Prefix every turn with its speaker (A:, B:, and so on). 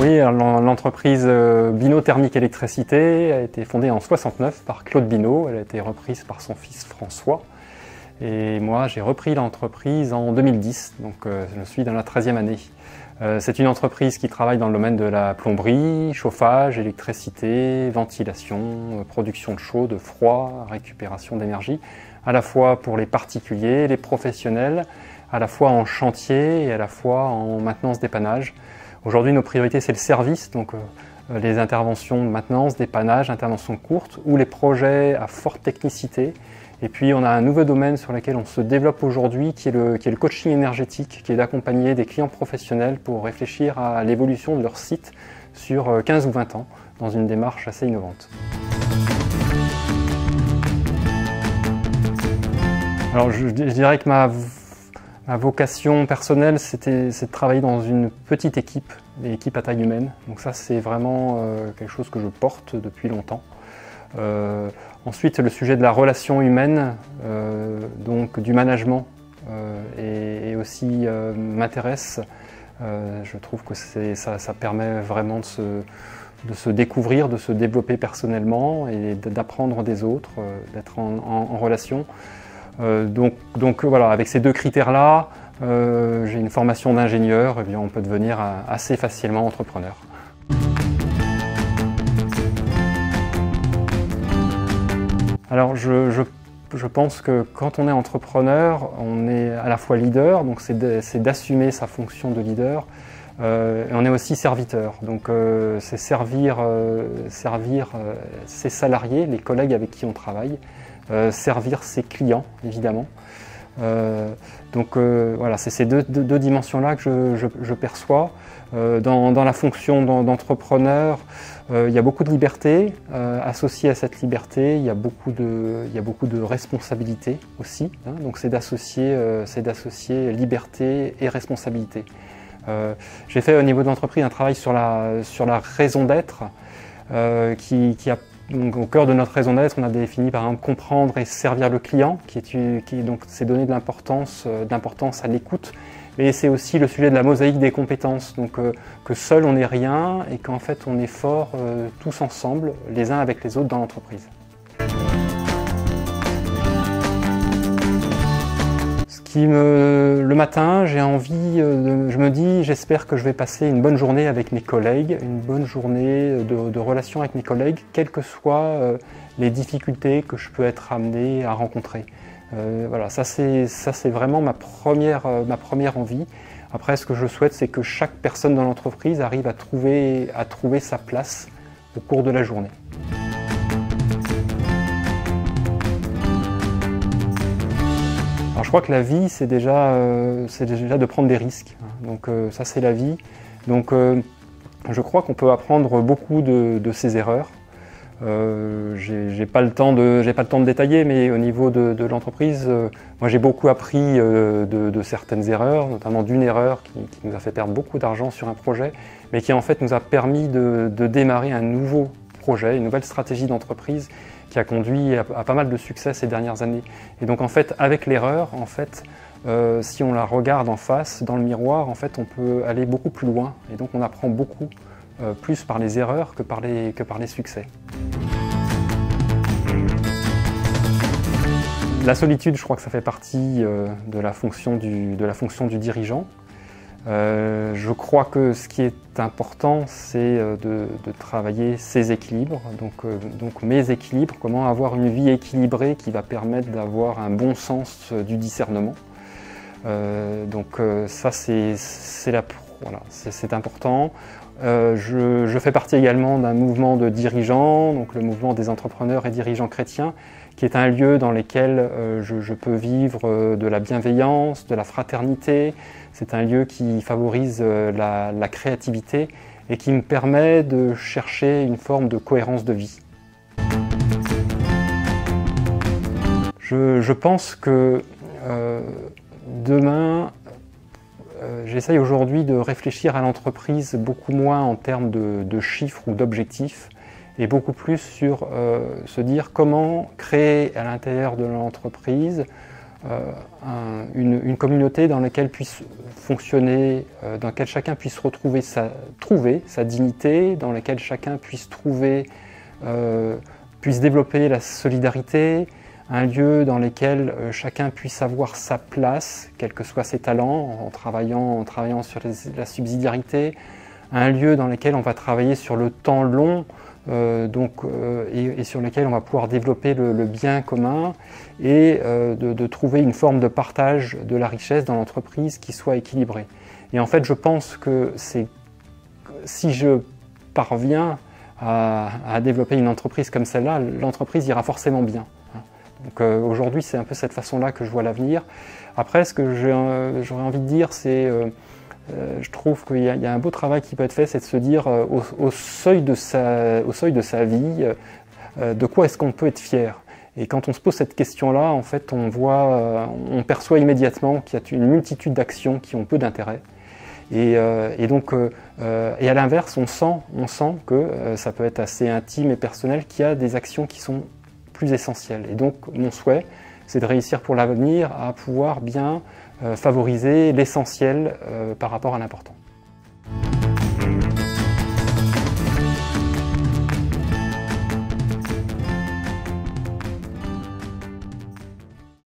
A: Oui, l'entreprise Binot Thermique Électricité a été fondée en 69 par Claude Binot. Elle a été reprise par son fils François. Et moi, j'ai repris l'entreprise en 2010, donc je suis dans la 13e année. C'est une entreprise qui travaille dans le domaine de la plomberie, chauffage, électricité, ventilation, production de chaud, de froid, récupération d'énergie, à la fois pour les particuliers, les professionnels, à la fois en chantier et à la fois en maintenance dépannage. Aujourd'hui, nos priorités, c'est le service, donc les interventions de maintenance, dépannage, interventions courtes, ou les projets à forte technicité. Et puis, on a un nouveau domaine sur lequel on se développe aujourd'hui, qui est le coaching énergétique, qui est d'accompagner des clients professionnels pour réfléchir à l'évolution de leur site sur 15 ou 20 ans, dans une démarche assez innovante. Alors, je dirais que ma vocation personnelle, c'est de travailler dans une petite équipe, une équipe à taille humaine. Donc ça, c'est vraiment quelque chose que je porte depuis longtemps. Ensuite, le sujet de la relation humaine, donc du management, et aussi m'intéresse. Je trouve que ça permet vraiment de se découvrir, de se développer personnellement et d'apprendre des autres, d'être en relation. Donc voilà, avec ces deux critères-là, j'ai une formation d'ingénieur, et bien on peut devenir assez facilement entrepreneur. Alors je pense que quand on est entrepreneur, on est à la fois leader, donc c'est d'assumer sa fonction de leader, et on est aussi serviteur, donc c'est servir ses salariés, les collègues avec qui on travaille, servir ses clients évidemment. Donc voilà, c'est ces deux dimensions-là que je perçois. Dans la fonction d'entrepreneur, il y a beaucoup de liberté. Associé à cette liberté, il y a beaucoup de responsabilités aussi, hein, donc c'est d'associer liberté et responsabilité. J'ai fait au niveau de l'entreprise un travail sur la raison d'être qui a donc, au cœur de notre raison d'être, on a défini par exemple comprendre et servir le client, donc c'est donner de l'importance à l'écoute. Et c'est aussi le sujet de la mosaïque des compétences, donc que seul on n'est rien et qu'en fait on est fort tous ensemble, les uns avec les autres dans l'entreprise. Le matin, j'ai envie, je me dis, j'espère que je vais passer une bonne journée avec mes collègues, une bonne journée de relation avec mes collègues, quelles que soient les difficultés que je peux être amené à rencontrer. Voilà, ça c'est vraiment ma première envie. Après, ce que je souhaite, c'est que chaque personne dans l'entreprise arrive à trouver sa place au cours de la journée. Alors, je crois que la vie, c'est déjà de prendre des risques. Donc ça, c'est la vie. Donc je crois qu'on peut apprendre beaucoup de ses erreurs. J'ai pas le temps de détailler, mais au niveau de l'entreprise, moi j'ai beaucoup appris de certaines erreurs, notamment d'une erreur qui nous a fait perdre beaucoup d'argent sur un projet, mais qui en fait nous a permis de démarrer un nouveau projet, une nouvelle stratégie d'entreprise qui a conduit à pas mal de succès ces dernières années. Et donc en fait, avec l'erreur, en fait, si on la regarde en face, dans le miroir, en fait, on peut aller beaucoup plus loin. Et donc on apprend beaucoup plus par les erreurs que par les succès. La solitude, je crois que ça fait partie de la fonction du dirigeant. Je crois que ce qui est important, c'est de travailler ses équilibres, donc mes équilibres, comment avoir une vie équilibrée qui va permettre d'avoir un bon sens du discernement. Donc ça, c'est important. Je fais partie également d'un mouvement de dirigeants, donc le mouvement des entrepreneurs et dirigeants chrétiens, qui est un lieu dans lequel je peux vivre de la bienveillance, de la fraternité. C'est un lieu qui favorise la créativité et qui me permet de chercher une forme de cohérence de vie. Je pense que demain, j'essaye aujourd'hui de réfléchir à l'entreprise beaucoup moins en termes de chiffres ou d'objectifs, et beaucoup plus sur se dire comment créer à l'intérieur de l'entreprise une communauté dans laquelle puisse fonctionner, dans laquelle chacun puisse trouver sa dignité, dans laquelle chacun puisse développer la solidarité, un lieu dans lequel chacun puisse avoir sa place, quels que soient ses talents, en travaillant sur la subsidiarité, un lieu dans lequel on va travailler sur le temps long, et sur lequel on va pouvoir développer le bien commun et de trouver une forme de partage de la richesse dans l'entreprise qui soit équilibrée. Et en fait, je pense que si je parviens à développer une entreprise comme celle-là, l'entreprise ira forcément bien. Donc aujourd'hui, c'est un peu cette façon-là que je vois l'avenir. Après, ce que j'aurais envie de dire, c'est je trouve qu'il y a un beau travail qui peut être fait, c'est de se dire au seuil de sa vie, de quoi est-ce qu'on peut être fier. Et quand on se pose cette question-là, en fait, on perçoit immédiatement qu'il y a une multitude d'actions qui ont peu d'intérêt. Et à l'inverse, on sent que ça peut être assez intime et personnel, qu'il y a des actions qui sont plus essentielles. Et donc, mon souhait, c'est de réussir pour l'avenir à pouvoir bien favoriser l'essentiel par rapport à l'important.